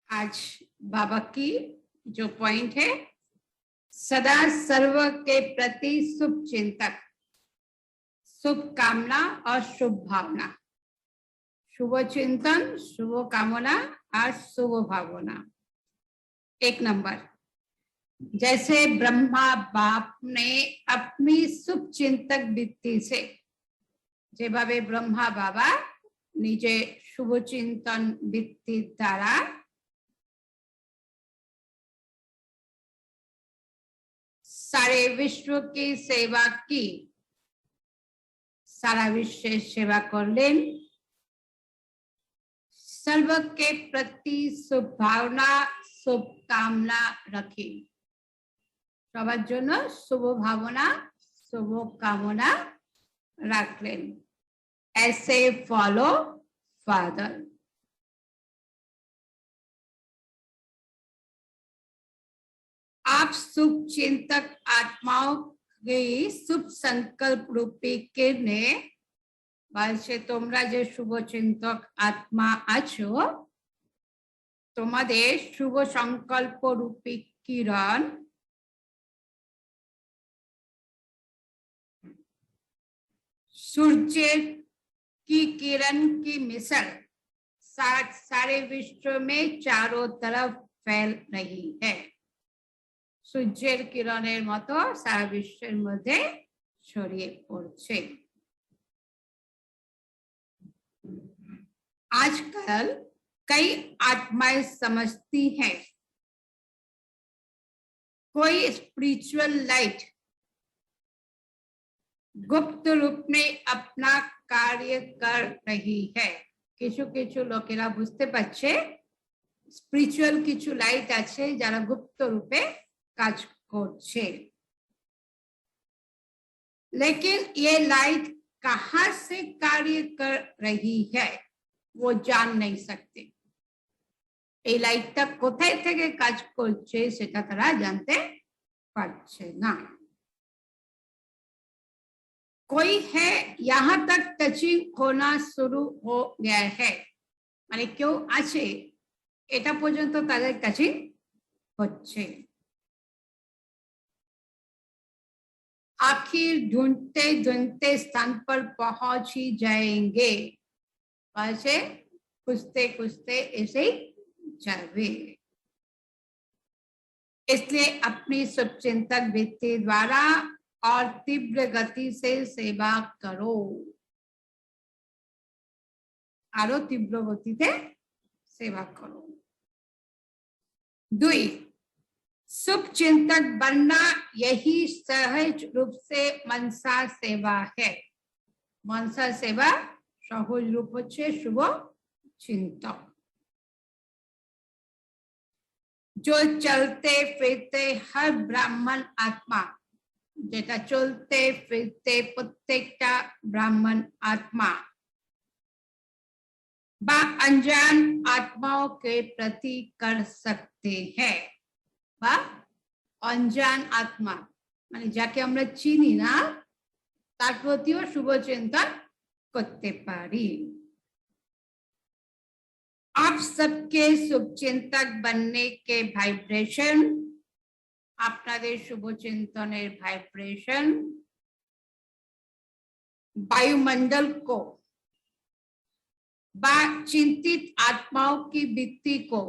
आज बाबा की जो पॉइंट है, सदा सर्व के प्रति शुभ चिंतक, शुभ कामना और शुभ भावना। शुभ चिंतन, शुभ कामना और शुभ भावना। एक नंबर, जैसे ब्रह्मा बाप ने अपनी शुभ चिंतक वृत्ति से যেভাবে ब्रह्मा बाबा निजे शुभ चिंतन वृत्ति द्वारा सारे विश्व की सेवा की, सारा विश्व सेवा करलेन, सर्व के प्रति शुभ भावना शुभ कामना रखी, সবার জন্য শুভ ভাবনা শুভ কামনা রাখলেন। ऐसे फॉलो फादर। आप शुभ चिंतक आत्माओं के शुभ संकल्प रूपी किरणे বলছে তোমরা যে শুভ চিন্তক আত্মা আছো, তোমাদের শুভ সংকল্প রূপী কিরণ सूर्य की किरण की मिसाल सारे विश्व में चारों तरफ फैल रही है। सूर्येर किरणेर मतो सारा विश्वेर मध्य छड़िए पड़ছে। आजकल कई आत्माएं समझती हैं कोई स्पिरिचुअल लाइट गुप्त रूप में अपना कार्य कर रही है। কিছু কিছু লোকেরা বুঝতে পারছে স্পিরিচুয়াল কিছু লাইট আছে যারা গুপ্ত রূপে কাজ করছে। लेकिन ये लाइट कहां से कार्य कर रही है वो जान नहीं सकते। এই লাইটটা কোথায় থেকে কাজ করছে সেটা তারা জানতে পারছে না। कोई है यहाँ तक टचिंग होना शुरू हो गया है, माने क्यों आछे एटा पर्यन्त तादेर टचिंग होच्छे। आखिर ढूंढते ढूंढते स्थान पर पहुंच ही जाएंगे, वैसे खुजते खुजते ऐसे जावे। इसलिए अपनी शुभचिंतक वृत्ति द्वारा और तीव्र गति से सेवा करो। आरो तीव्र गति से सेवा करो। 2, शुभ चिंतक बनना यही सहज रूप से मनसा सेवा है। मनसा सेवा सहज रूप होच्छे शुभ चिंतक। जो चलते फिरते हर ब्राह्मण आत्मा, जेटा चलते फिरते प्रत्येकटा ब्राह्मण आत्मा बा अनजान आत्माओं के प्रति कर सकते हैं। बा अनजान आत्मा माने जाके আমরা চিনি না তার প্রতিও শুভ চিন্তন করতে পারি। आप सबके शुभ चिंतक बनने के वाइब्रेशन, আপনাদের শুভ চিন্তনের ভাইব্রেশন वायुमंडल को बा चिंतित आत्माओं की वृत्ति को,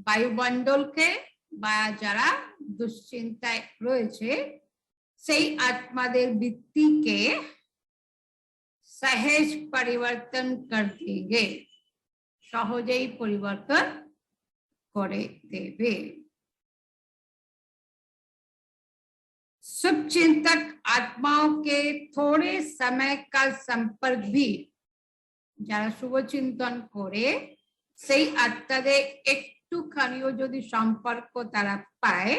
वायुमंडल के बा যারা দুশ্চিন্তায় রয়েছে সেই আত্মাদের वृत्ति के सहज परिवर्तन कर देंगे, সহজেই পরিবর্তন করে দেবে। शुभ चिंतक आत्माओं के थोड़े समय का संपर्क भी যারা শুভ চিন্তন করে সেই আত্মাদের একটুখানিও যদি সম্পর্ক তারা পায়,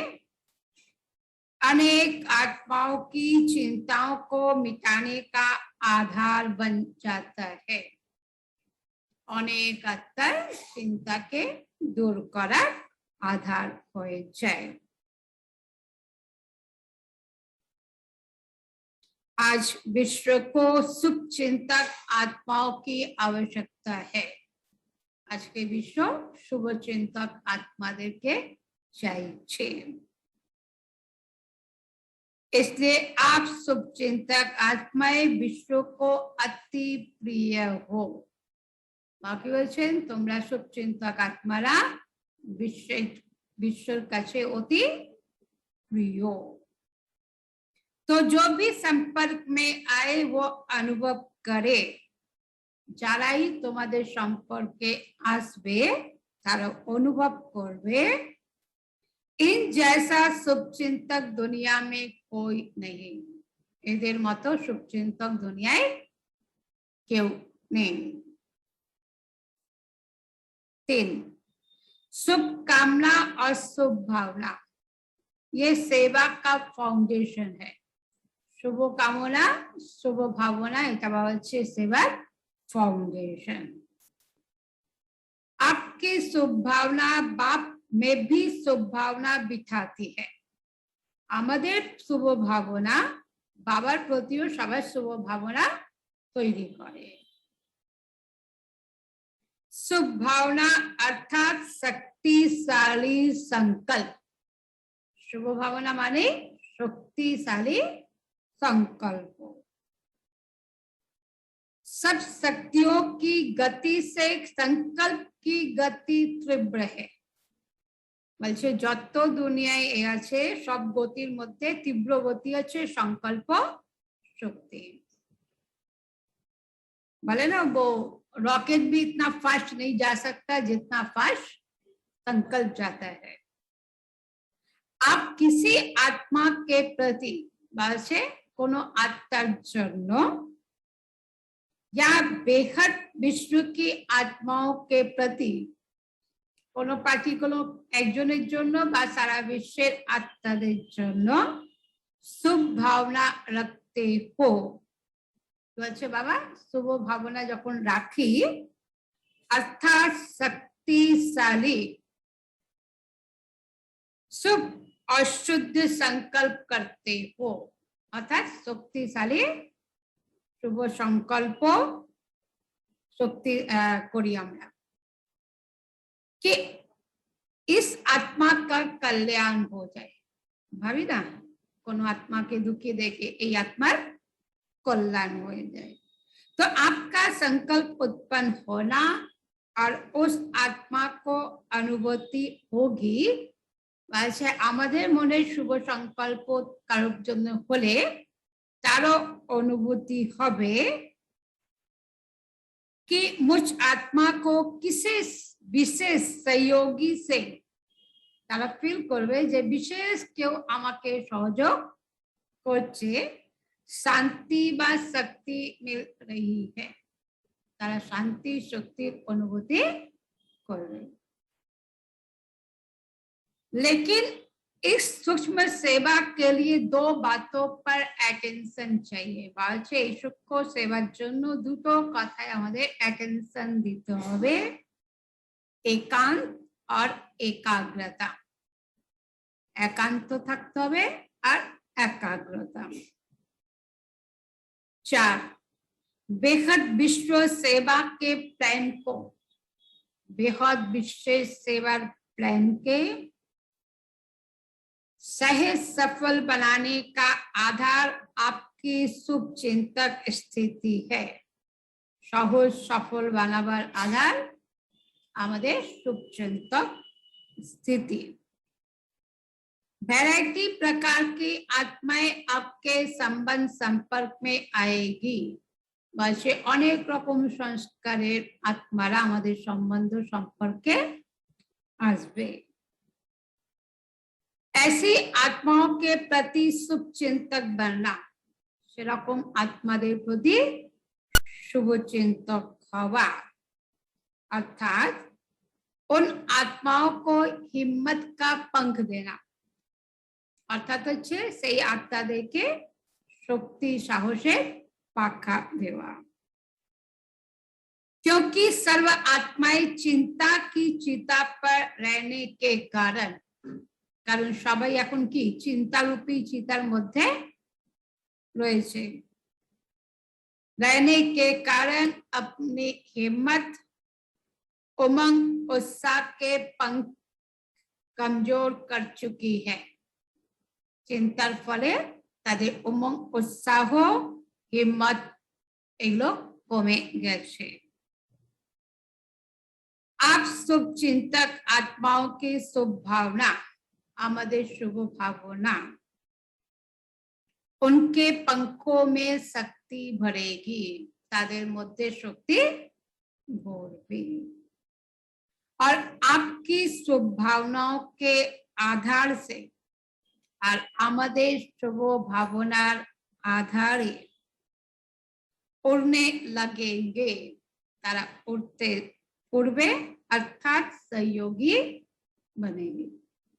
अनेक आत्माओं की चिंताओं को मिटाने का आधार बन जाता है। अनेक आत्मार चिंताके दूर करार आधार হয়ে যায়। आज विश्व को शुभ चिंतक आत्माओं की आवश्यकता है। আজকে বিশ্ব শুভচিন্তক আত্মাদেরকে চাইছে। इसलिए आप शुभचिंतक आत्माएं विश्व को अति प्रिय हो। बाकी বলছেন তোমরা শুভচিন্তক আত্মারা विश्व কাছে অতি प्रिय। तो जो भी संपर्क में आए वो अनुभव करे, যারাই তোমাদের সম্পর্কে আসবে তারা অনুভব করবে इन जैसा शुभचिंतक दुनिया में कोई नहीं, এদের মতো শুভচিন্তক দুনিয়ায় কেউ নেই। 3 शुभ कामना और शुभ भावना, ये सेवा का फाउंडेशन है। शुभ कामना शुभ भावना এটা বলা হচ্ছে সেবার फाउंडेशन। आपकी शुभ भावना बाप में भी शुभ भावना बिठाती है। আমাদের শুভ ভাবনা বাবার প্রতিও সবার শুভ ভাবনা তৈরি করে। शुभ भावना अर्थात शक्तिशाली संकल्प, शुभ भावना माने शक्तिशाली संकल्प। सब शक्तियों की गति से संकल्प की गति तीव्र है। বলছে যত দুনিয়ায় আছে সব গতির মধ্যে তীব্র গতি আছে সংকল্প शक्ति। बोले ना वो रॉकेट भी इतना फास्ट नहीं जा सकता जितना फास्ट संकल्प जाता है। आप किसी आत्मा के प्रति বলছে কোনো আত্মার জন্য या बेहद विश्व की आत्माओं के प्रति কোনো পার্টিকুলার একজনের জন্য বা সারা বিশ্বের আত্মাদের জন্য शुभ भावना रखते हो। বলছে বাবা শুভ ভাবনা যখন রাখি অর্থাৎ শক্তিশালী शुभ और शुद्ध संकल्प करते हो, অর্থাৎ শক্তিশালী शुभ संकल्प शक्ति करी আমরা कि इस आत्मा का कल्याण हो जाए। भावी ना कोनो आत्मा के दुखी देखे ये आत्मार कल्याण हो जाए। तो आपका संकल्प उत्पन्न होना और उस आत्मा को अनुभूति होगी। वैसे আমাদের মনে শুভ সংকল্প কারোর জন্য হলে তারও অনুভূতি হবে कि मुझ आत्मा को किसी विशेष सहयोगी से তারা ফিল করবে যে বিশেষ কেউ আমাকে সহযোগ করছে, শান্তি বা শক্তি মিল रही है, তারা শান্তি শক্তির অনুভূতি করবে। लेकिन इस सूक्ष्म सेवा के लिए 2 बातों पर अटेंशन चाहिए। বলছে এই সূক্ষ্ম সেবার জন্য দুটো কথায় আমাদের অ্যাটেনশন দিতে হবে, एकांत और एकाग्रता। एकांत থাকতে হবে আর एकाग्रता। 4 बेहद विश्व सेवा के प्लान को, बेहद विश्व सेवा प्लान के सहज सफल बनाने का आधार आपकी शुभ चिंतक स्थिति है। सहज सफल बनाবার आधार আমাদের शुभचिंतक स्थिति। वैरायटी प्रकार की आत्माएं आपके संबंध संपर्क में आएगी। বলছে অনেক রকম সংস্কারের আত্মারা আমাদের সম্বন্ধ সম্পর্কে আসবে। ऐसी आत्माओं के प्रति शुभचिंतक बनना, সেরকম আত্মাদের প্রতি शुभचिंतक हवा, अर्थात उन आत्माओं को हिम्मत का पंख देना, अर्थात হচ্ছে সেই আত্মাদেরকে শক্তি সাহসের পাখা দেওয়া। क्योंकि सर्व आत्माएं चिंता की चिता पर रहने के कारण, কারণ সবাই এখন কি চিন্তারূপী চিতার মধ্যে রয়েছে। रहने के कारण अपनी हिम्मत उमंग उत्साह के पंख कमजोर कर चुकी है। चिंतार फले तादेर उमंग उत्साह हिम्मत एगुलो कमे गेछे। आप शुभ चिंतक आत्माओं की शुभ भावना, आमादेर शुभ भावना उनके पंखों में शक्ति भरेगी, तादेर मध्य शक्ति भरबे। और आपकी शुभ भावनाओं के आधार से और आमादेर शुभ भावनार आधारे उड़ने लगेंगे, तारा उड़ते उड़बे अर्थात सहयोगी बनेंगे।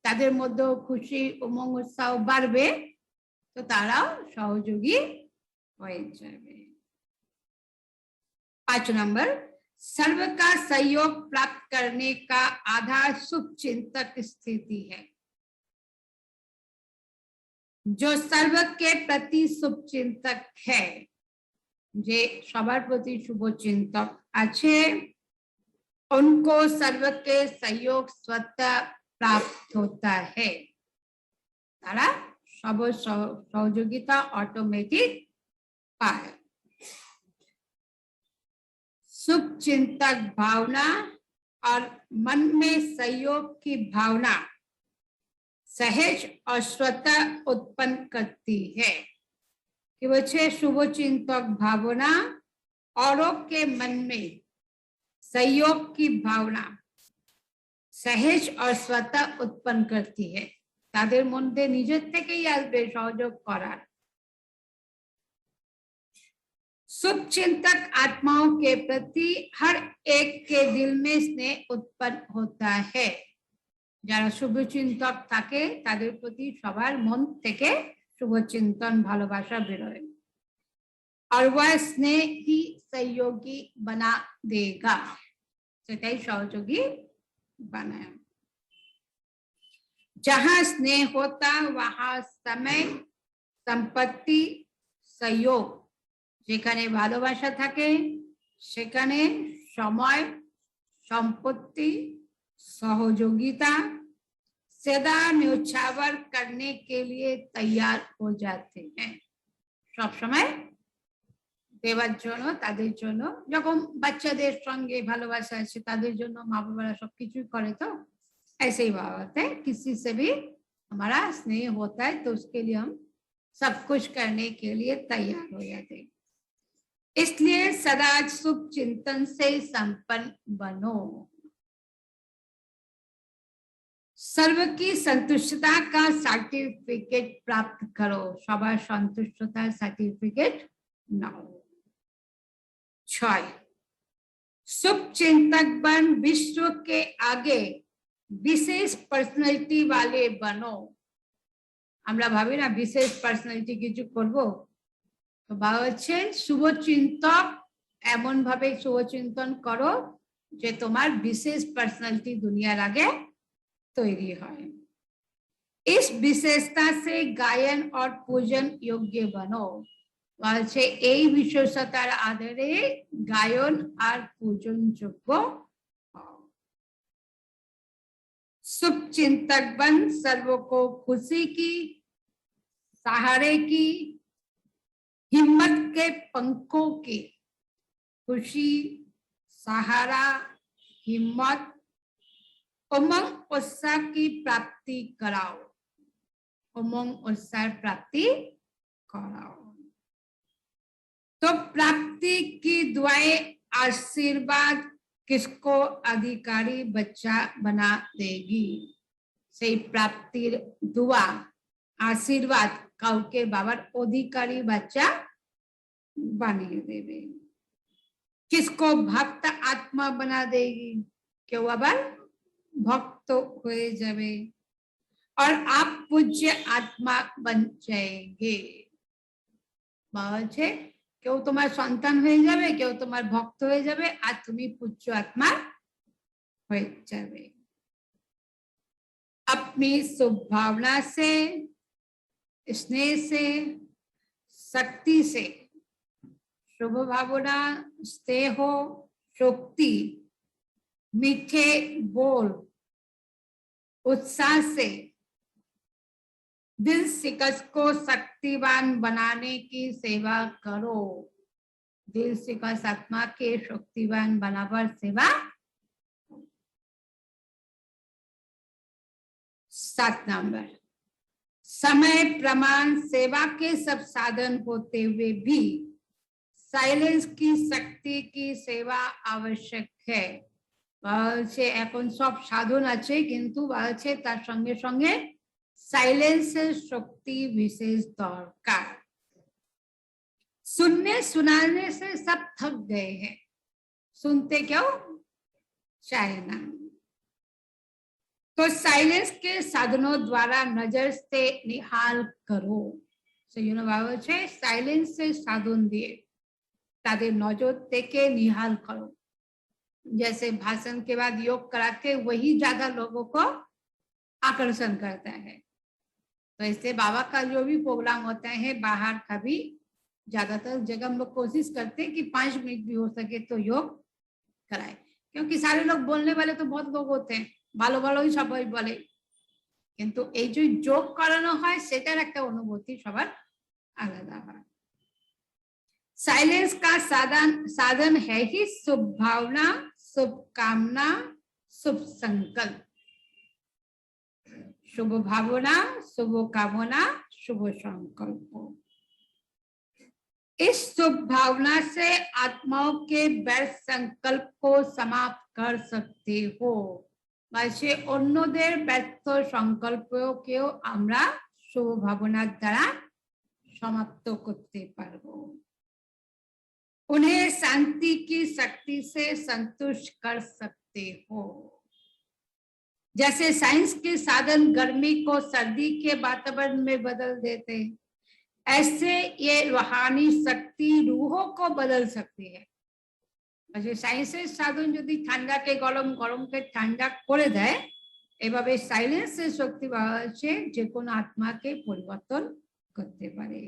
तादेर मध्य खुशी उमंग उत्साह बाढ़बे तो ताराओ सहयोगी हो जाबे। 5 नंबर, सर्व का सहयोग प्राप्त करने का आधार शुभ चिंतक स्थिति है। जो सर्व के प्रति शुभ चिंतक है, जे सबार प्रति शुभ चिंतक आछे, उनको सर्व के सहयोग स्वतः प्राप्त होता है। तारा सब सहयोगिता ऑटोमेटिक पाए। शुभ चिंतक भावना और मन में सहयोग की भावना सहज और स्वतः उत्पन्न करती है। कि बच्चे शुभ चिंतक भावना औरों के मन में सहयोग की भावना सहज और स्वतः उत्पन्न करती है। तादेर मध्य निजे थेकेई आसबे सहयोग करार। शुभ चिंतक आत्माओं के प्रति हर एक के दिल में स्नेह उत्पन्न होता है। যারা শুভ চিন্তক থাকে তাদের প্রতি সবার মন থেকে শুভ চিন্তন ভালোবাসা বেরোয়। और वह स्नेह ही सहयोगी बना देगा, সেটাই सहयोगी बनाया। जहां स्नेह होता वहां समय संपत्ति सहयोग, যেখানে ভালোবাসা থাকে সেখানে সময় संपत्ति सहयोगिता सदा न्योछावर करने के लिए तैयार हो जाते हैं। सब समय देवार जोनो तादेर जोनो যখন বাচ্চাদের সঙ্গে ভালোবাসা আছে তাদের জন্য মা বাবারা সবকিছু করে। तो ऐसे ही बात है, किसी से भी हमारा स्नेह होता है तो उसके लिए हम सब कुछ करने के लिए तैयार हो जाते हैं। इसलिए सदा शुभ चिंतन से संपन्न बनो। सर्व की संतुष्टता का सर्टिफिकेट प्राप्त करो, सबार संतुष्टता सर्टिफिकेट नाओ। 6, शुभ चिंतक बन विश्व के आगे विशेष पर्सनालिटी वाले बनो। আমরা ভাবি না বিশেষ পার্সোনালিটি কিছু করব, তো বাবা হচ্ছে শুভ চিন্তক এমন ভাবে শুভ চিন্তন করো যে তোমার বিশেষ পার্সোনালিটি দুনিয়ার আগে तैयारी है। इस विशेषता से गायन और पूजन योग्य बनो। विशेषतार आधारे गायन और पूजन योग्य। शुभ चिंतक बन सर्व को खुशी की सहारे की हिम्मत के पंखों की खुशी सहारा हिम्मत उमंग उत्साह की प्राप्ति कराओ। उमंग उत्साह प्राप्ति कराओ। तो प्राप्ति की दुआएं आशीर्वाद किसको अधिकारी बच्चा बना देगी। से प्राप्तिर दुआ आशीर्वाद काउके बाबार अधिकारी बच्चा बनिए देवे। किसको भक्त आत्मा बना देगी, क्यों आबार भक्त हुए जावे। और आप पूज्य आत्मा बन जाएंगे। क्यों तुम्हार सन्तान हुए जावे, क्यों तुम्हार भक्त हुए जावे, और तुमी पूज्य आत्मा हुए जावे। अपनी शुभ भावना से स्नेह से शक्ति से शुभ भावना स्नेह शक्ति मीठे बोल उत्साह से दिल शिकस्त को शक्तिवान बनाने की सेवा करो। दिल शिकस्त आत्मा के शक्तिवान बनावर सेवा। 7 नंबर, समय प्रमाण सेवा के सब साधन होते हुए भी साइलेंस की शक्ति की सेवा आवश्यक है। এখন সব সাধন আছে কিন্তু তার সঙ্গে সঙ্গে साइलेंसर शक्ति विशेष दरकार। सुनने सुनाने से सब थक गए हैं, सुनते क्यों चाहे ना। तो साइलेंस के साधनों द्वारा नजर से निहाल करो। बाबा साइलेंस से साधन दिए ताদের नजर থেকে निहाल करो। जैसे भाषण के बाद योग कराते वही ज्यादा लोगों को आकर्षण करता है। तो इससे बाबा का जो भी प्रोग्राम होता है बाहर का भी ज्यादातर जगह हम लोग कोशिश करते हैं कि 5 मिनट भी हो सके तो योग कराए, क्योंकि सारे लोग बोलने वाले तो बहुत लोग होते हैं, ভালো ভালোই সবাই বলে, কিন্তু এই যে যোগ করানো হয় সেটার একটা অনুভূতি সবার আলাদা হয়। साइलेंस का साधन है ही शुभ भावना, शुभ कामना, शुभ संकल्प। शुभ भावना, शुभ कामना, शुभ संकल्प। इस शुभ भावना से आत्माओं के व्यर्थ संकल्प को समाप्त कर सकते हो। वैसे अन्यদের ব্যর্থ সংকল্পকেও আমরা শুভ ভাবনার দ্বারা সমাপ্ত করতে পারবো। उन्हें शांति की शक्ति से संतुष्ट कर सकते हो। जैसे साइंस के साधन गर्मी को सर्दी के वातावरण में बदल देते, ऐसे ये रूहानी शक्ति रूहों को बदल सकती है। वैसे साइंसेर साधन यदि ठंडा के गरम, गरम के ठंडा करे देय, एभाবে साइलेंसের शक्ति আছে যে কোনো আত্মাকে পরিবর্তন করতে পারে।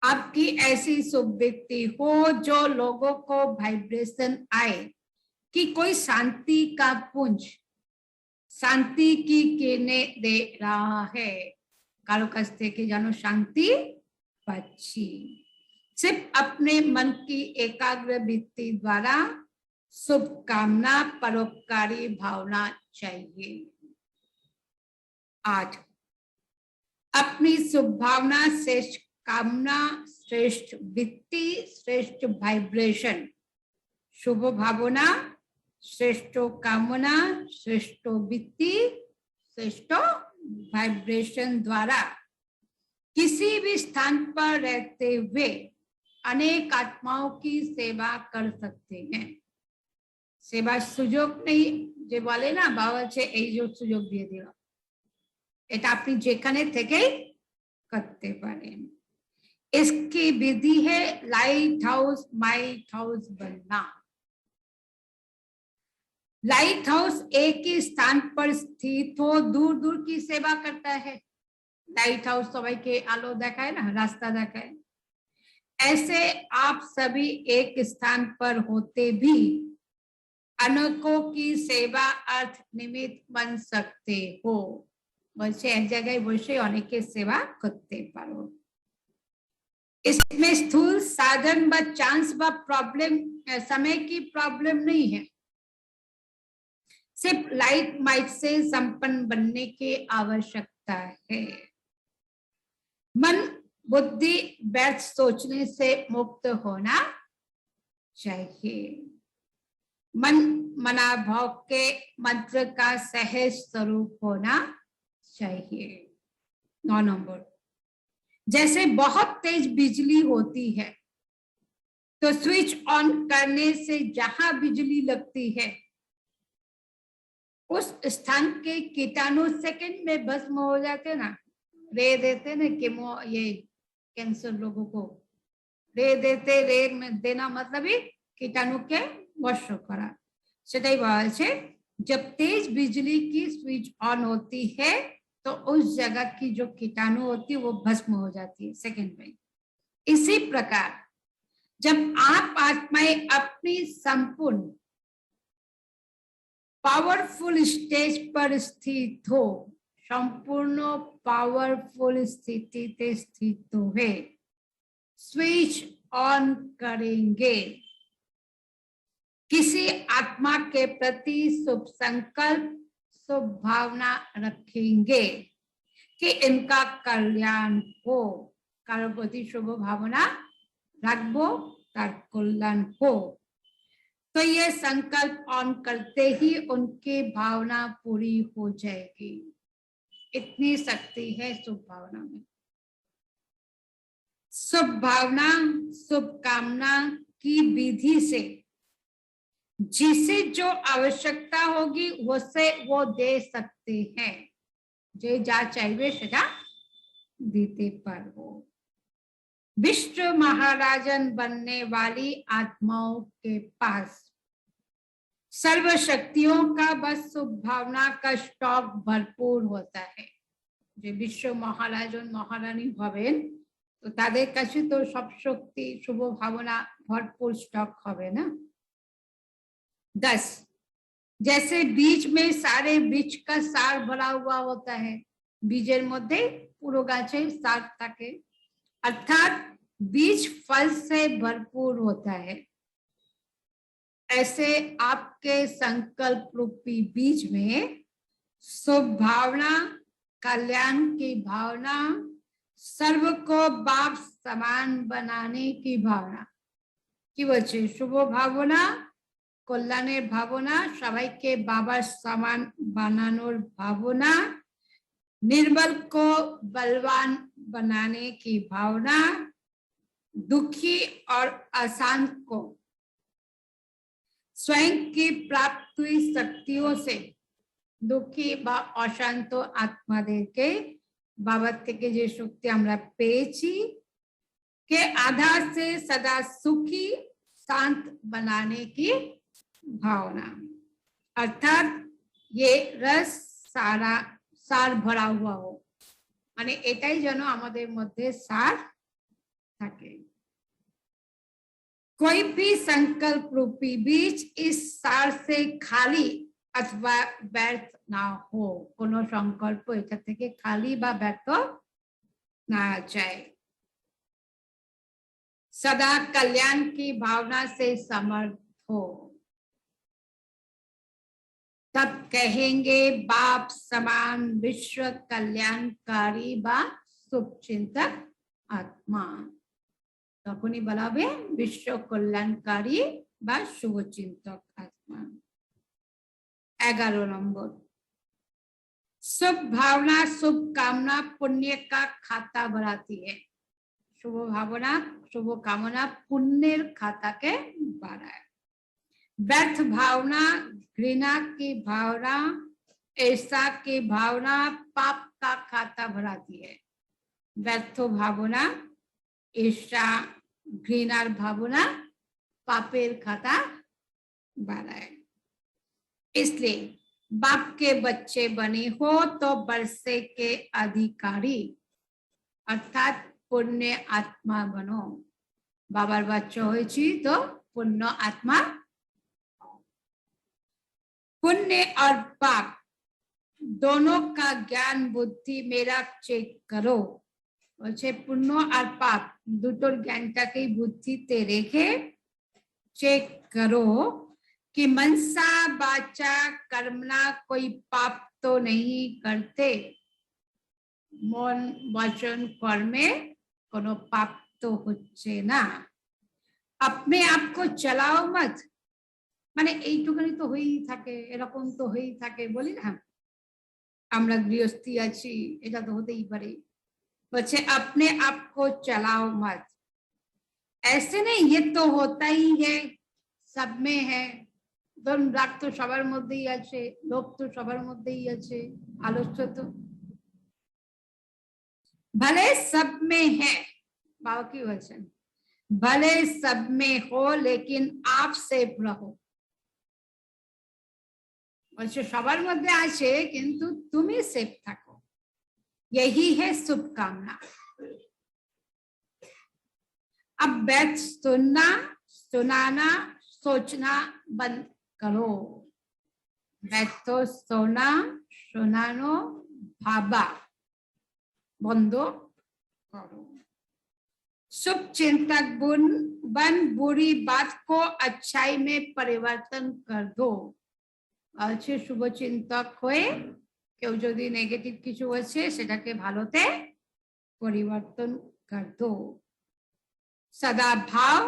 आपकी ऐसी शुभ व्यक्ति हो जो लोगों को वाइब्रेशन आए कि कोई शांति का पुंज, शांति की किरणें दे रहा है। कारो काछ थेके जानो शांति पाচ্ছি। सिर्फ अपने मन की एकाग्र वृत्ति द्वारा शुभ कामना, परोपकारी भावना चाहिए। आज अपनी शुभ भावना से कामना, श्रेष्ठ वृत्ति, श्रेष्ठ वाइब्रेशन, शुभ भावना, श्रेष्ठ कामना, श्रेष्ठ वृत्ति, श्रेष्ठ वाइब्रेशन द्वारा किसी भी स्थान पर रहते हुए अनेक आत्माओं की सेवा कर सकते हैं। सेवा सुयोग नहीं যে বলে না বাবা এই যে সুযোগ দিয়ে দিল, এটা আপনি যেখানে থেকে করতে পারেন। इसकी विधि है लाइट हाउस माइट हाउस बनना। लाइट हाउस एक ही स्थान पर स्थित हो दूर दूर की सेवा करता है। लाइट हाउस सबाई के आलो देखाए ना, रास्ता देखाए। ऐसे आप सभी एक स्थान पर होते भी अनेकों की सेवा अर्थ निमित्त बन सकते हो। বলছে এক জায়গায় বসে অনেকের সেবা করতে পারো। इसमें स्थूल साधन व चांस व प्रॉब्लम, समय की प्रॉब्लम नहीं है। सिर्फ लाइट माइट से संपन्न बनने की आवश्यकता है। मन बुद्धि व्यर्थ सोचने से मुक्त होना चाहिए। मन मनाभाव के मंत्र का सहज स्वरूप होना चाहिए। 9 नंबर, जैसे बहुत तेज बिजली होती है तो स्विच ऑन करने से जहां बिजली लगती है उस स्थान के कीटाणु सेकंड में भस्म हो जाते ना। रे देते ना केमो, ये कैंसर लोगों को रे देते, रे में देना मतलब ही कीटाणु के वश करा। সেটাই বলা হয়েছে जब तेज बिजली की स्विच ऑन होती है तो उस जगह की जो कीटाणु होती है वो भस्म हो जाती है सेकंड में। इसी प्रकार जब आप आत्माएं अपनी संपूर्ण पावरफुल स्टेज पर स्थित हो, संपूर्ण पावरफुल स्थिति ते स्थित हुए स्विच ऑन करेंगे, किसी आत्मा के प्रति शुभ संकल्प शुभ भावना रखेंगे कि इनका कल्याण हो, कारो प्रति शुभ भावना रखबो तार कल्याण हो। तो ये संकल्प ऑन करते ही उनकी भावना पूरी हो जाएगी। इतनी शक्ति है शुभ भावना में। शुभ भावना शुभ कामना की विधि से जिसे जो आवश्यकता होगी उसे वो दे सकते हैं, जे जा चाहिए सेटा दीते पारबो। विश्व महाराजन बनने वाली आत्माओं के पास सर्व शक्तियों का बस शुभ भावना का स्टॉक भरपूर होता है। जो विश्व महाराजन महारानी हबेन तो तादेर काछे तो सब शक्ति शुभ भावना भरपूर स्टॉक होबे ना। 10 जैसे बीज में सारे बीज का सार भरा हुआ होता है, बीजेर मध्य पुरो गाछे सार थाके, अर्थात बीज फल से भरपूर होता है। ऐसे आपके संकल्प रूपी बीज में शुभ भावना कल्याण की भावना सर्व को बाप समान बनाने की भावना की बोलछे शुभ भावना कल्याणेर भावना सबाइके बाबार समान बनानोर भावना निर्बल को बलवान बनाने की भावना दुखी और अशांत को स्वयं की प्राप्त हुई शक्तियों से दुखी बा अशांत आत्मादेरके बाबा थेके जे शक्ति आमरा पेয়েছি के आधार से सदा सुखी शांत बनाने की भावना, अर्थात ये रस सारा सार भरा हुआ हो, माने एटाई जेन आमादेर मध्य सार थाके। कोई भी संकल्प रूपी बीज इस सार से खाली अथवा व्यर्थ ना हो, कोनो संकल्प एटा थेके खाली बा व्यर्थ ना जाए, सदा कल्याण की भावना से समर्थ हो, तब कहेंगे बाप समान विश्व कल्याणकारी बा शुभचिंतक आत्मा। तखनी बलाबे विश्व कल्याणकारी बा शुभचिंतक आत्मा। 11 नंबर शुभ भावना शुभ कामना पुण्य का खाता बढ़ाती है। शुभ भावना शुभ कामना पुण्य खाता के बढ़ाए। व्यर्थ भावना घृणा की भावना ऐसा की भावना पाप का खाता भराती है। व्यर्थ भावना ईर्षा घृणार भावना पापेर खाता बढ़ाए। इसलिए बाप के बच्चे बने हो तो वर्षे के अधिकारी अर्थात पुण्य आत्मा बनो। बाबार बच्चा होइछि तो पुण्य आत्मा। पुण्य और पाप दोनों का ज्ञान बुद्धि मेरा चेक करो। पुण्य और पाप दुटोर ज्ञानटाके बुद्धिते रेखे चेक करो कि मनसा वाचा कर्मना कोई पाप तो नहीं करते, मन वचन कर्मे कोनो पाप तो होच्छे ना। अपने आप को चलाओ मत, माने এইটুকুনি তো হয়েই থাকে, এরকম তো হয়েই থাকে, বলি না আমরা গৃহস্থী আছি, এটা তো হতেই পারে। বলছে अपने आप को चलाओ मत, ऐसे नहीं ये तो होता ही है, सब में है, ধরুন রাগ তো সবার মধ্যেই আছে, লোভ তো সবার মধ্যেই আছে, আলস্য তো भले सब में है। बाबा की वचन भले सब में हो लेकिन आप सेफ रहो। सबार मध्य आछे किन्तु तुमी सेफ थाको, यही है शुभकामना। अब बैठ सुनना सुनाना सोचना बंद करो। ব্যর্থ শোনা, শোনানো, ভাবা বন্ধ करो। शुभ चिंतक बन बुरी बात को अच्छाई में परिवर्तन कर दो। अच्छे शुभ चिंतक हुए কেউ যদি নেগেটিভ কিছু আছে সেটাকে ভালোতে পরিবর্তন कर दो। सदा भाव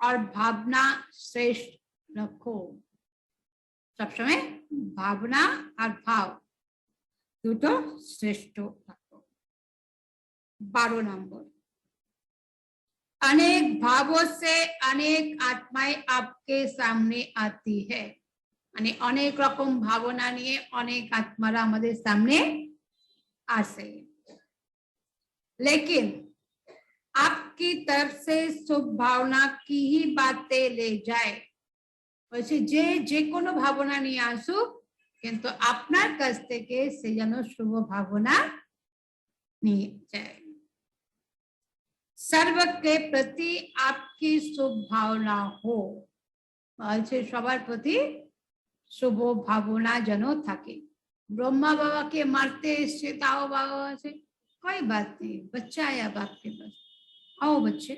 और भावना श्रेष्ठ रखो। सब समय भावना और भाव দুটো শ্রেষ্ঠ রাখো। 12 नंबर, अनेक भावों से अनेक आत्माएं आपके सामने आती है। মানে অনেক রকম ভাবনা নিয়ে অনেক আত্মারা আমাদের সামনে আসে, लेकिन आपकी तरफ से शुभ भावना की ही बातें ले जाए। বলছে যে যে কোনো ভাবনা নিয়ে আসুক কিন্তু আপনার কাছ থেকে সে যেন শুভ ভাবনা নিয়ে যায়। सर्व के प्रति आपकी शुभ भावना हो। বলছে সবার প্রতি शुभ भावना যেন থাকে। ब्रह्मा बाबा के मारते एसছে তাও बाबा আছে, कोई बात नहीं, बच्चा आया बाप के पास, आओ बच्चे।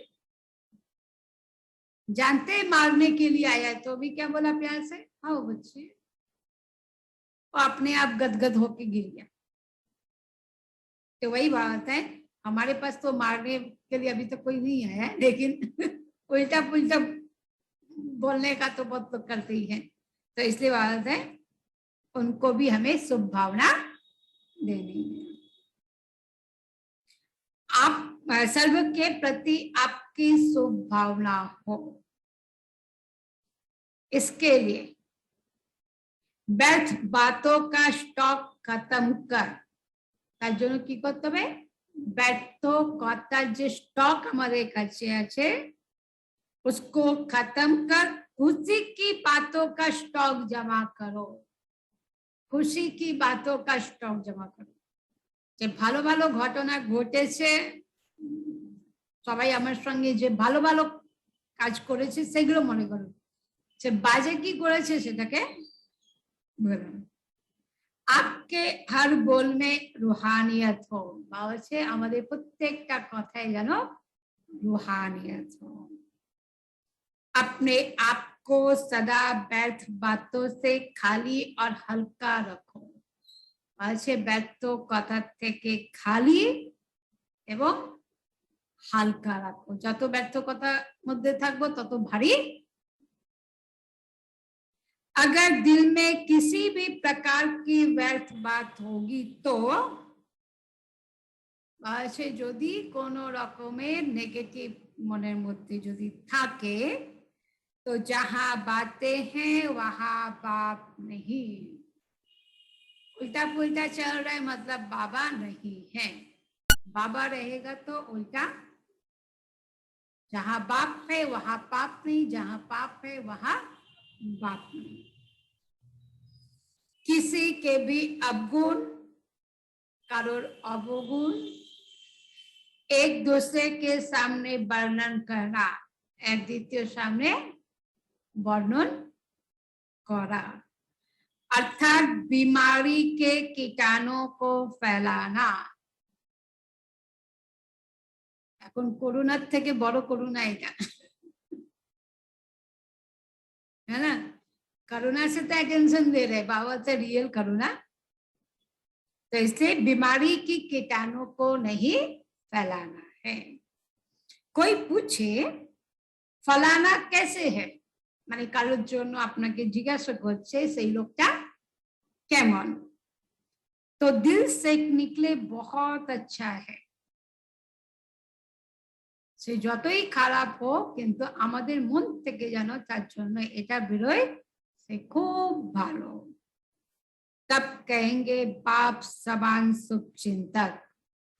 जानते मारने के लिए आया तो भी क्या बोला प्यार से, आओ बच्चे। वो अपने आप गदगद होके गिर गया। तो वही बात है, हमारे पास तो मारने के लिए अभी तक कोई नहीं आया, लेकिन उल्टा पुल्टा बोलने का तो बहुत लोग करते ही हैं। तो इसलिए बात है उनको भी हमें शुभ भावना देनी है। आप सर्व के प्रति आपकी शुभ भावना हो, इसके लिए व्यर्थ बातों का स्टॉक खत्म कर। তার জন্য কি করতে হবে, ব্যর্থ কথার যে স্টক আমাদের কাছে আছে उसको खत्म कर, खुशी की बातों का स्टॉक जमा करो। खुशी की बातों का स्टॉक जमा करो। যে ভালো ভালো ঘটনা ঘটেছে, সবাই আমার সঙ্গে যে ভালো ভালো কাজ করেছে সেগুলো মনে করো, যে বাজে কি করেছে সেটাকে বলো। आपके हर बोल में रूहानियत हो। বলছে আমাদের প্রত্যেকটা কথায় যেন रूहानियत हो। अपने आप को सदा व्यर्थ बातों से खाली और हल्का रखो। বলছে ব্যর্থ কথা থেকে খালি এবং হালকা রাখো। যত ব্যর্থ কথা মধ্যে থাকবো তত ভারী। अगर दिल में किसी भी प्रकार की व्यर्थ बात होगी तो বলছে যদি কোনো রকমের নেগেটিভ মনের মধ্যে যদি থাকে तो जहां बातें हैं वहां बाप नहीं। उल्टा पुल्टा चल रहा है मतलब बाबा नहीं है। बाबा रहेगा तो उल्टा, जहां बाप है वहां पाप नहीं, जहां पाप है वहां बाप नहीं। किसी के भी अवगुण कारोर अवगुण एक दूसरे के सामने वर्णन करना, एक द्वितीय सामने वर्णन करा, अर्थात बीमारी के कीटाणु को फैलाना। এখন করোনার থেকে বড় করোনা এটা, है ना। कोरोना से तो टेंशन दे रहे, बाबा से रियल कोरोना। तो इसलिए बीमारी की कीटाणु को नहीं फैलाना है। कोई पूछे फलाना कैसे है, মানে কারোর জন্য আপনাকে জিজ্ঞাসা করছে সেই লোকটা কেমন, तो दिल से निकले बहुत अच्छा है। সে যতই খারাপ হোক কিন্তু আমাদের মন থেকে যেন তার জন্য এটা বেরোয় সে খুব ভালো। तब कहेंगे बाप समान शुभ चिंतक,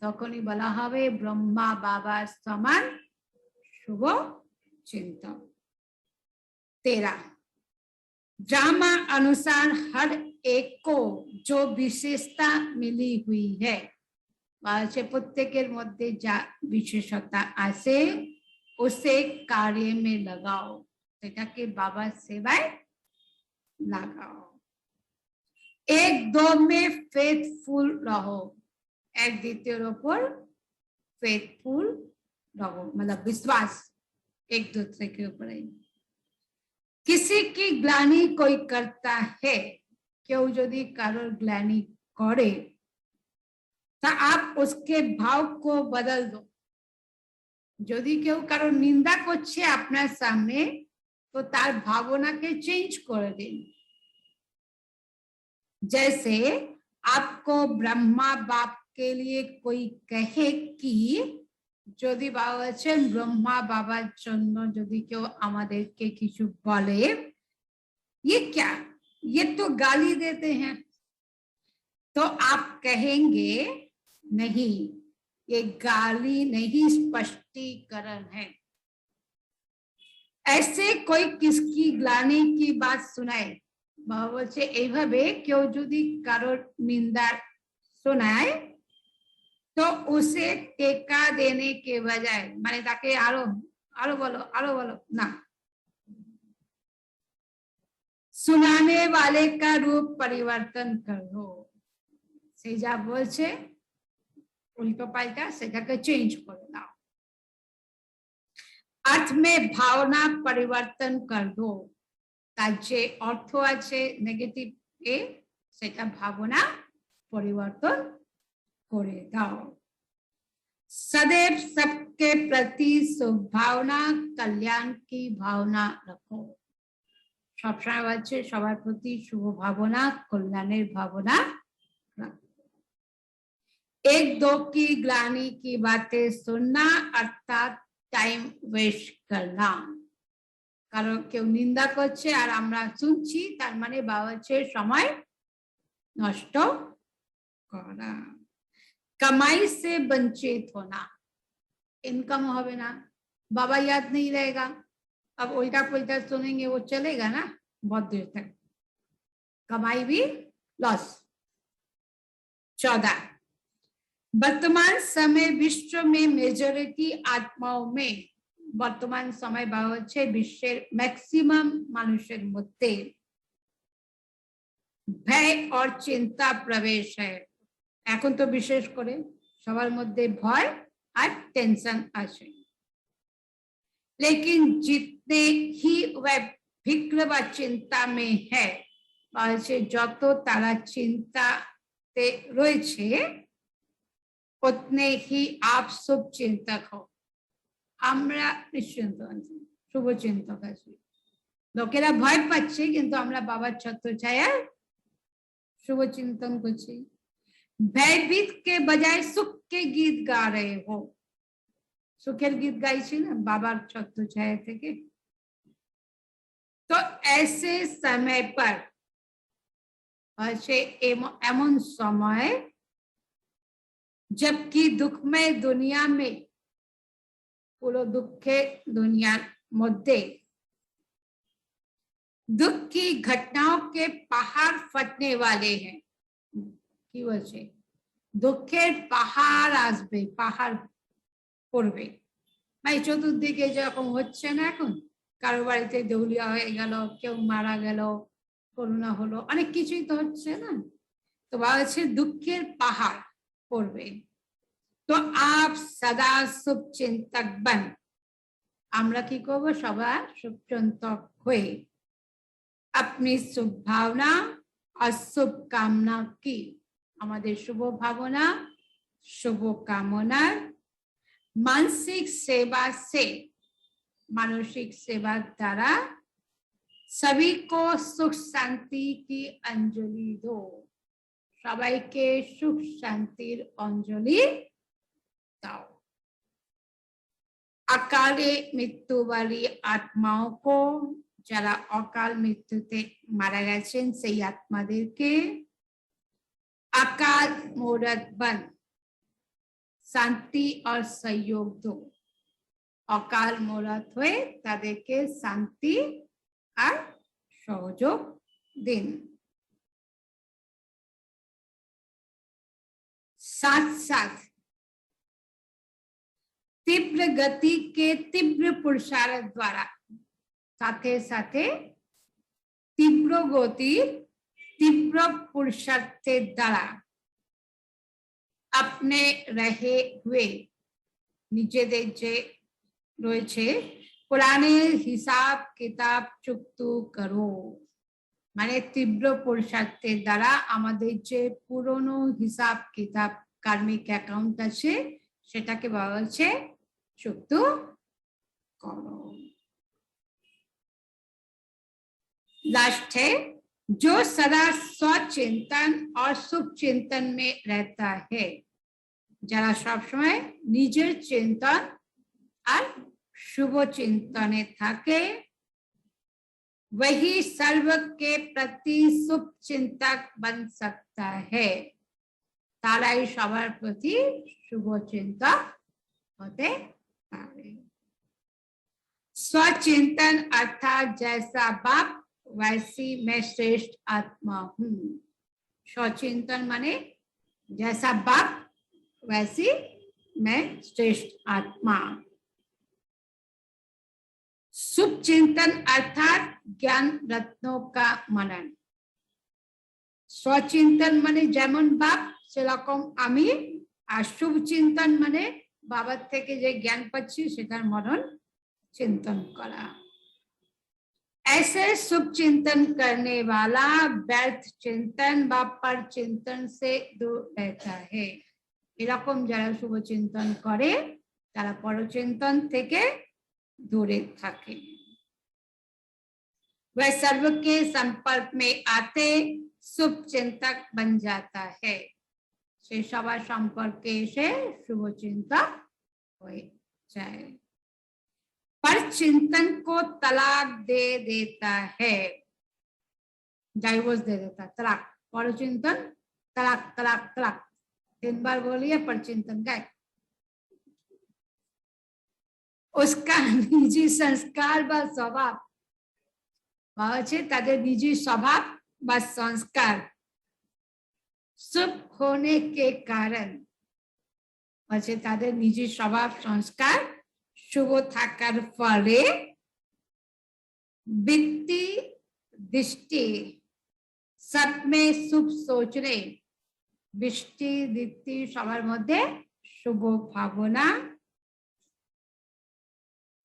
তখনই বলা হবে ব্রহ্মা বাবার সমান शुभ चिंतक। 13 ड्रामा अनुसार हर एक को जो विशेषता मिली हुई है, प्रत्येकेर मध्य जा विशेषता आसे उसे कार्य में लगाओ, सेटाके बाबा सेवाय लगाओ। एक दो में फेथफुल रहो, एक द्वितीय ऊपर फेथफुल रहो, मतलब विश्वास एक दूसरे के ऊपर है। किसी की ग्लानि कोई करता है, क्यों यदि कारोर ग्लानि करे तो आप उसके भाव को बदल दो। यदि क्यों कारो निंदा करছে আপনার सामने तो तार भावना के चेंज कर दिन। जैसे आपको ब्रह्मा बाप के लिए कोई कहे कि यदि बाबा बच्चन ब्रह्मा बाबा जन्म यदि क्यों आमादेर के किछु बोले, ये क्या, ये तो गाली देते हैं, तो आप कहेंगे नहीं, ये गाली नहीं स्पष्टीकरण है। ऐसे कोई किसकी ग्लानि की बात सुनाए, बाबा बोलছে এইভাবে কেউ যদি কারোর নিন্দা শোনায় तो उसे टेका देने के बजाय, माने ताके आरो आरो बोलो ना, सुनाने वाले का रूप परिवर्तन करो। से जा बोलছে उल्टो पाल्टा सेटाके चेंज करे दाओ। अर्थ में भावना परिवर्तन कर दो, तार जे अर्थ आछे नेगेटिव ए सेटा भावना परिवर्तन करे दाओ। सदैव सबके प्रति सद्भावना कल्याण की भावना रखो। सब समय बच्चे सबार प्रति शुभ भावना कल्याणेर भावना रखो। एक दो की ग्लानि की बातें सुनना अर्थात टाइम वेस्ट करना। कारण क्यों निंदा करছে আর আমরা শুনছি, তার মানে বাবা হচ্ছে সময় নষ্ট করা। कमाई से वंचित होना, इनकम होवे ना, बाबा याद नहीं रहेगा, अब उल्टा पुल्टा सुनेंगे वो चलेगा ना बहुत देर तक, कमाई भी लॉस। 14 वर्तमान समय विश्व में मेजॉरिटी आत्माओं में, वर्तमान समय बाबा হচ্ছে বিশ্বের मैक्सिमम মানুষের মধ্যে भय और चिंता प्रवेश है। এখন তো বিশেষ করে সবার মধ্যে ভয় আর টেনশন আছে। लेकिन जितने ही वह फिक्र व चिंता में है, বলছে যত তারা চিন্তাতে রয়েছে उतने ही आप शुभ चिंतक हो। আমরা নিশ্চিন্ত আছি, শুভ চিন্তক আছি। লোকেরা ভয় পাচ্ছে কিন্তু আমরা বাবার ছত্রছায়া शुभ चिंतन করছি। भयभीत के बजाय सुख के गीत गा रहे हो, सुखेर गीत गाइছি ना बाबार ছত্রছায়া থেকে। तो ऐसे समय पर एमन समय जबकि दुखमय दुनिया में, पूरा दुखे दुनिया मध्य दुख की घटनाओं के पहाड़ फटने वाले हैं। की বলছে দুঃখের পাহাড় আসবে, পাহাড় পড়বে। ভাই চতুর্দিকে যেরকম হচ্ছে না এখন, কারো বাড়িতে দেউলিয়া হয়ে গেল, কেউ মারা গেল, করোনা হলো, অনেক কিছুই তো হচ্ছে না। তো বলছে দুঃখের পাহাড় পড়বে। तो आप सदा शुभ चिंतक बन, আমরা কি করব, সবার শুভ চিন্তক হয়ে अपनी शुभ भावना और शुभ कामना की, हमारे शुभ भावना शुभ कामना मानसिक सेवा से, मानसिक सेवा द्वारा सभी को सुख शांति की अंजलि दो। सबाई के सुख शांतिर अंजलि दाओ। अकाले मृत्यु वाली आत्माओं को, যারা অকাল মৃত্যুতে মারা গেছেন সেই আত্মাদেরকে अकाल मूरत बन शांति और सहयोग दो। अकाल मूरत हुए तादेरके शांति और सहयोग दिन। साथ साथ तीव्र गति के तीव्र पुरुषार्थ द्वारा, साथे साथे तीव्र गति तीव्र पुरुषार्थेर द्वारा अपने रहे हुए নিজেদের যে রয়েছে পুরাণের হিসাব কিতাব চুক্ত করো, মানে তীব্র পুরুষার্থের দ্বারা আমাদের যে পুরনো হিসাব কিতাব কার্মিক অ্যাকাউন্ট আছে সেটাকে বলা হচ্ছে চুক্ত करो। लास्ट है, जो सदा स्वचिंतन और शुभ चिंतन में रहता है, जरा सब समय निजेर चिंतन और शुभ चिंतने थाके वही सर्व के प्रति शुभ चिंतक बन सकता है, ताराई सबार प्रति शुभ चिंतक होते पारे। स्वचिंतन अर्थात जैसा बाप वैसी मैं श्रेष्ठ आत्मा हूँ। स्वचिंतन माने जैसा बाप वैसी मैं श्रेष्ठ आत्मा। शुभ चिंतन अर्थात ज्ञान रत्नों का मनन। स्वचिंतन माने जेमन बाप सेरकम आमी, और शुभ चिंतन माने बाবার থেকে যে জ্ঞান পাচ্ছি সেটার মনন चिंतन करा। ऐसे शुभ चिंतन करने वाला व्यर्थ चिंतन व पर चिंतन से दूर रहता है। এরকম যারা শুভ চিন্তন করে তারা পরচিন্তন থেকে दूरे থাকে। वह सर्व के संपर्क में आते शुभ चिंतक बन जाता है। से सবার সম্পর্কে এসে শুভ চিন্তক হয়ে যায়। पर चिंतन को तलाक दे देता है, डाइवोर्स दे देता है, तलाक। पर चिंतन तलाक तलाक तलाक 3 बार बोलिए पर चिंतन का। उसका निजी संस्कार व स्वभाव, तादेर निजी स्वभाव व संस्कार शुभ होने के कारण, तादेर निजी स्वभाव संस्कार शुभ थाकार फले वृत्ति दृष्टि सब में शुभ सोचने, दृष्टि दृष्टि सबार मध्य शुभ भावना,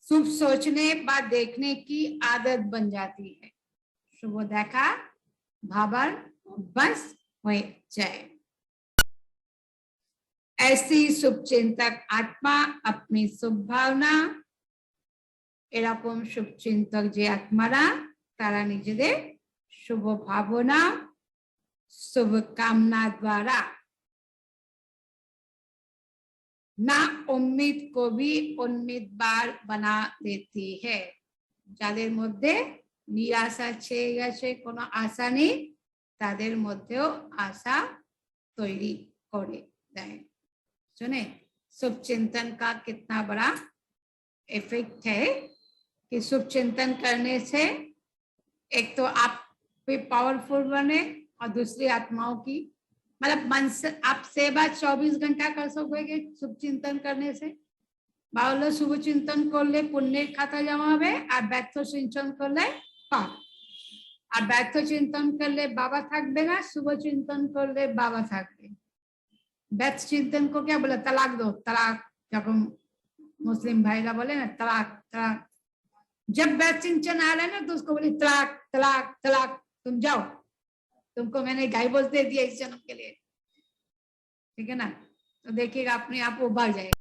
शुभ सोचने व देखने की आदत बन जाती है। शुभ देखा भावर बस हो जाए। ऐसी शुभ चिंतक आत्मा अपनी शुभ भावना, एरकम शुभ चिंतक जे आत्मारा तारा निजेदेर शुभ भावना शुभ कामना द्वारा ना उम्मीद को भी उम्मीदवार बना देती है। যাদের মধ্যে নিরাশা ছেয়ে গেছে, কোনো আশা নেই, তাদের মধ্যেও আশা তৈরি করে দেয়। सुने शुभ चिंतन का कितना बड़ा इफेक्ट है कि शुभ चिंतन करने से एक तो आप भी पावरफुल बने और दूसरी आत्माओं की, मतलब मन से आप सेवा 24 घंटा कर सकोगे शुभ चिंतन करने से। बावलो शुभ चिंतन कर ले पुण्य खाता जमा হবে, আর ব্যর্থ চিন্তন করলে পাপ। আর ব্যর্থ চিন্তন করলে বাবা থাকবে না, শুভ চিন্তন করলে বাবা থাকবে। व्यर्थ चिंतन को क्या बोला? तलाक दो, तलाक। जब हम मुस्लिम भाईरा बोले ना तलाक तलाक, जब व्यर्थ चिंतन आ रहा है ना तो उसको बोले तलाक तलाक तलाक, तुम जाओ, तुमको मैंने डाइवोर्स दे दिया इस जन्म के लिए, ठीक है ना? तो देखिएगा अपने आप वो बढ़ जाएगा।